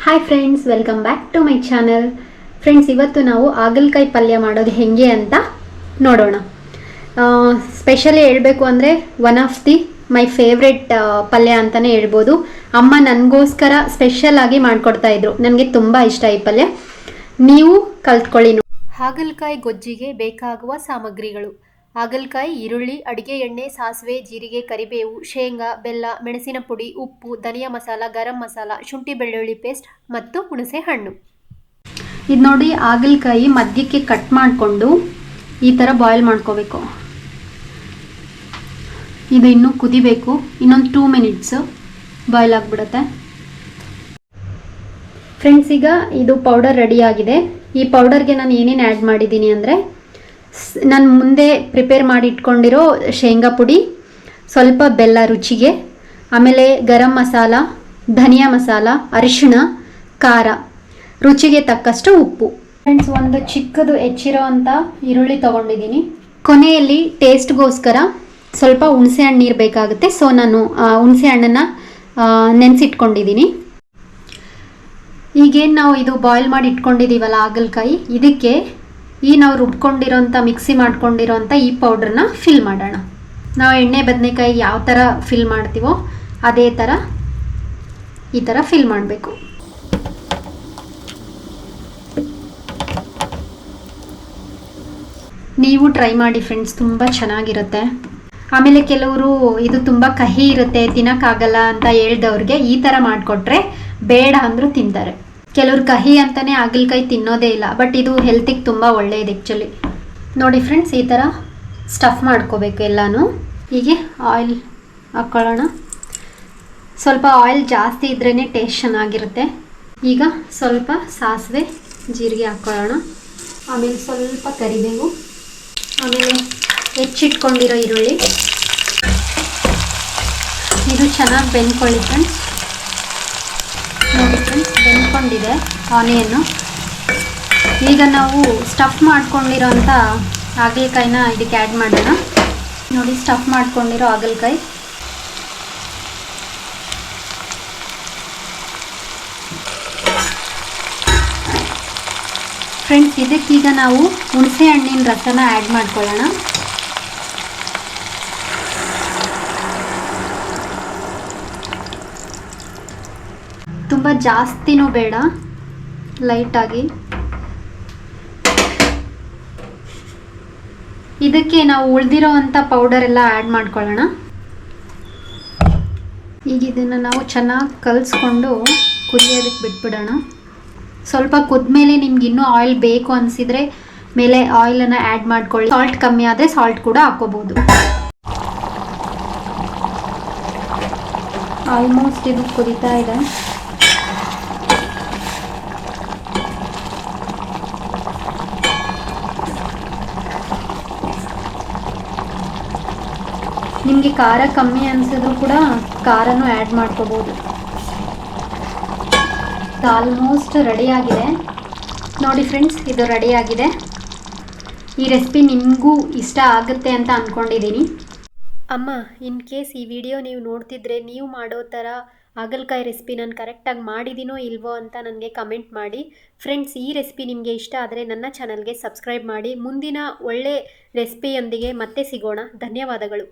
Hi friends, welcome back to my channel. Friends, ಇವತ್ತು ನಾವು ಹಾಗಲಕಾಯಿ ಪಲ್ಯ ಮಾಡೋದು ಹೇಗೆ ಅಂತ ನೋಡೋಣ. ಸ್ಪೆಷಲಿ ಹೇಳಬೇಕು ಅಂದರೆ one of the my favourite ಪಲ್ಯ ಅಂತಲೇ ಹೇಳ್ಬೋದು. ಅಮ್ಮ ನನಗೋಸ್ಕರ ಸ್ಪೆಷಲ್ ಆಗಿ ಮಾಡಿಕೊಡ್ತಾ ಇದ್ರು. ನನಗೆ ತುಂಬ ಇಷ್ಟ ಈ ಪಲ್ಯ. ನೀವು ಕಲ್ತ್ಕೊಳ್ಳಿ. ಹಾಗಲಕಾಯಿ ಗೊಜ್ಜಿಗೆ ಬೇಕಾಗುವ ಸಾಮಗ್ರಿಗಳು: ಹಾಗಲಕಾಯಿ, ಈರುಳ್ಳಿ, ಅಡುಗೆ ಎಣ್ಣೆ, ಸಾಸಿವೆ, ಜೀರಿಗೆ, ಕರಿಬೇವು, ಶೇಂಗಾ, ಬೆಲ್ಲ, ಮೆಣಸಿನ ಪುಡಿ, ಉಪ್ಪು, ಧನಿಯಾ ಮಸಾಲ, ಗರಂ ಮಸಾಲ, ಶುಂಠಿ ಬೆಳ್ಳುಳ್ಳಿ ಪೇಸ್ಟ್ ಮತ್ತು ಹುಣಸೆ ಹಣ್ಣು. ಇದು ನೋಡಿ, ಹಾಗಲಕಾಯಿ ಮಧ್ಯಕ್ಕೆ ಕಟ್ ಮಾಡಿಕೊಂಡು ಈ ಥರ ಬಾಯ್ಲ್ ಮಾಡ್ಕೋಬೇಕು. ಇದು ಇನ್ನೂ ಕುದಿಬೇಕು. ಇನ್ನೊಂದು 2 ಮಿನಿಟ್ಸ್ ಬಾಯ್ಲ್ ಆಗಿಬಿಡುತ್ತೆ. ಫ್ರೆಂಡ್ಸ್, ಈಗ ಇದು ಪೌಡರ್ ರೆಡಿಯಾಗಿದೆ. ಈ ಪೌಡರ್ಗೆ ನಾನು ಏನೇನು ಆ್ಯಡ್ ಮಾಡಿದ್ದೀನಿ ಅಂದರೆ, ನಾನು ಮುಂದೆ ಪ್ರಿಪೇರ್ ಮಾಡಿ ಇಟ್ಕೊಂಡಿರೋ ಶೇಂಗಾ ಪುಡಿ, ಸ್ವಲ್ಪ ಬೆಲ್ಲ ರುಚಿಗೆ, ಆಮೇಲೆ ಗರಂ ಮಸಾಲ, ಧನಿಯಾ ಮಸಾಲ, ಅರಿಶಿಣ, ಖಾರ, ರುಚಿಗೆ ತಕ್ಕಷ್ಟು ಉಪ್ಪು. ಫ್ರೆಂಡ್ಸ್, ಒಂದು ಚಿಕ್ಕದು ಹೆಚ್ಚಿರೋ ಅಂಥ ಈರುಳ್ಳಿ ತೊಗೊಂಡಿದ್ದೀನಿ. ಕೊನೆಯಲ್ಲಿ ಟೇಸ್ಟ್ಗೋಸ್ಕರ ಸ್ವಲ್ಪ ಹುಣಸೆ ಹಣ್ಣು ನೀರು ಬೇಕಾಗುತ್ತೆ. ಸೊ ನಾನು ಹುಣಸೆ ಹಣ್ಣನ್ನು ನೆನೆಸಿಟ್ಕೊಂಡಿದ್ದೀನಿ. ಈಗೇನು ನಾವು ಇದು ಬಾಯ್ಲ್ ಮಾಡಿ ಇಟ್ಕೊಂಡಿದ್ದೀವಲ್ಲ ಹಾಗಲಕಾಯಿ, ಇದಕ್ಕೆ ಈ ನಾವು ರುಬ್ಕೊಂಡಿರೋಂಥ ಮಿಕ್ಸಿ ಮಾಡ್ಕೊಂಡಿರೋಂಥ ಈ ಪೌಡ್ರನ್ನ ಫಿಲ್ ಮಾಡೋಣ. ನಾವು ಎಣ್ಣೆ ಬದನೆಕಾಯಿ ಯಾವ ಥರ ಫಿಲ್ ಮಾಡ್ತೀವೋ ಅದೇ ಥರ ಈ ಥರ ಫಿಲ್ ಮಾಡಬೇಕು. ನೀವು ಟ್ರೈ ಮಾಡಿ ಫ್ರೆಂಡ್ಸ್, ತುಂಬ ಚೆನ್ನಾಗಿರುತ್ತೆ. ಆಮೇಲೆ ಕೆಲವರು ಇದು ತುಂಬ ಕಹಿ ಇರುತ್ತೆ, ತಿನ್ನೋಕ್ಕಾಗಲ್ಲ ಅಂತ ಹೇಳ್ದವ್ರಿಗೆ ಈ ಥರ ಮಾಡಿಕೊಟ್ರೆ ಬೇಡ ಅಂದರೂ ತಿಂತಾರೆ. ಕೆಲವ್ರು ಕಹಿ ಅಂತಲೇ ಹಾಗಲಕಾಯಿ ತಿನ್ನೋದೇ ಇಲ್ಲ, ಬಟ್ ಇದು ಹೆಲ್ತಿಗೆ ತುಂಬ ಒಳ್ಳೆಯದು ಆ್ಯಕ್ಚುಲಿ. ನೋಡಿ ಫ್ರೆಂಡ್ಸ್, ಈ ಥರ ಸ್ಟಫ್ ಮಾಡ್ಕೋಬೇಕು ಎಲ್ಲನೂ. ಹೀಗೆ ಆಯಿಲ್ ಹಾಕ್ಕೊಳ್ಳೋಣ. ಸ್ವಲ್ಪ ಆಯಿಲ್ ಜಾಸ್ತಿ ಇದ್ರೇ ಟೇಸ್ಟ್ ಚೆನ್ನಾಗಿರುತ್ತೆ. ಈಗ ಸ್ವಲ್ಪ ಸಾಸಿವೆ ಜೀರಿಗೆ ಹಾಕ್ಕೊಳ್ಳೋಣ. ಆಮೇಲೆ ಸ್ವಲ್ಪ ಕರಿಬೇವು, ಆಮೇಲೆ ಹೆಚ್ಚಿಟ್ಕೊಂಡಿರೋ ಈರುಳ್ಳಿ. ಇದು ಚೆನ್ನಾಗಿ ಬೆಂದ್ಕೊಳ್ಳಿ ಫ್ರೆಂಡ್ಸ್. ನೋಡಿ ಫ್ರೆಂಡ್ಸ್, ಬೆಂದ್ಕೊಂಡಿದೆ ಆನಿಯನ್ನು. ಈಗ ನಾವು ಸ್ಟಫ್ ಮಾಡ್ಕೊಂಡಿರೋಂಥ ಹಾಗಲಕಾಯಿನ ಇದಕ್ಕೆ ಆ್ಯಡ್ ಮಾಡೋಣ. ನೋಡಿ, ಸ್ಟಫ್ ಮಾಡ್ಕೊಂಡಿರೋ ಹಾಗಲಕಾಯಿ. ಫ್ರೆಂಡ್ಸ್, ಇದಕ್ಕೀಗ ನಾವು ಹುಣಸೆ ಹಣ್ಣಿನ ರಸನ ಆ್ಯಡ್ ಮಾಡ್ಕೊಳ್ಳೋಣ. ತುಂಬ ಜಾಸ್ತಿನೂ ಬೇಡ, ಲೈಟಾಗಿ. ಇದಕ್ಕೆ ನಾವು ಉಳಿದಿರೋ ಅಂಥ ಪೌಡರ್ ಎಲ್ಲ ಆ್ಯಡ್ ಮಾಡ್ಕೊಳ್ಳೋಣ. ಈಗ ಇದನ್ನು ನಾವು ಚೆನ್ನಾಗಿ ಕಲಿಸ್ಕೊಂಡು ಕುದಿಯೋದಕ್ಕೆ ಬಿಟ್ಬಿಡೋಣ. ಸ್ವಲ್ಪ ಕುದ್ಮೇಲೆ ನಿಮ್ಗೆ ಇನ್ನೂ ಆಯಿಲ್ ಬೇಕು ಅನಿಸಿದರೆ ಮೇಲೆ ಆಯಿಲನ್ನು ಆ್ಯಡ್ ಮಾಡ್ಕೊಳ್ಳಿ. ಸಾಲ್ಟ್ ಕಮ್ಮಿ ಆದರೆ ಸಾಲ್ಟ್ ಕೂಡ ಹಾಕ್ಕೋಬೋದು. ಆಲ್ಮೋಸ್ಟ್ ಇದು ಕುದೀತಾ ಇದೆ. ನಿಮಗೆ ಖಾರ ಕಮ್ಮಿ ಅನಿಸಿದ್ರು ಕೂಡ ಖಾರನೂ ಆ್ಯಡ್ ಮಾಡ್ಕೋಬೋದು. ಆಲ್ಮೋಸ್ಟ್ ರೆಡಿಯಾಗಿದೆ. ನೋಡಿ ಫ್ರೆಂಡ್ಸ್, ಇದು ರೆಡಿಯಾಗಿದೆ. ಈ ರೆಸಿಪಿ ನಿಮಗೂ ಇಷ್ಟ ಆಗುತ್ತೆ ಅಂತ ಅಂದ್ಕೊಂಡಿದ್ದೀನಿ. ಅಮ್ಮ, ಇನ್ ಕೇಸ್ ಈ ವಿಡಿಯೋ ನೀವು ನೋಡ್ತಿದ್ರೆ ನೀವು ಮಾಡೋ ಥರ ಹಾಗಲಕಾಯಿ ರೆಸಿಪಿ ನಾನು ಕರೆಕ್ಟಾಗಿ ಮಾಡಿದ್ದೀನೋ ಇಲ್ವೋ ಅಂತ ನನಗೆ ಕಮೆಂಟ್ ಮಾಡಿ. ಫ್ರೆಂಡ್ಸ್, ಈ ರೆಸಿಪಿ ನಿಮಗೆ ಇಷ್ಟ ಆದರೆ ನನ್ನ ಚಾನಲ್ಗೆ ಸಬ್ಸ್ಕ್ರೈಬ್ ಮಾಡಿ. ಮುಂದಿನ ಒಳ್ಳೆ ರೆಸಿಪಿಯೊಂದಿಗೆ ಮತ್ತೆ ಸಿಗೋಣ. ಧನ್ಯವಾದಗಳು.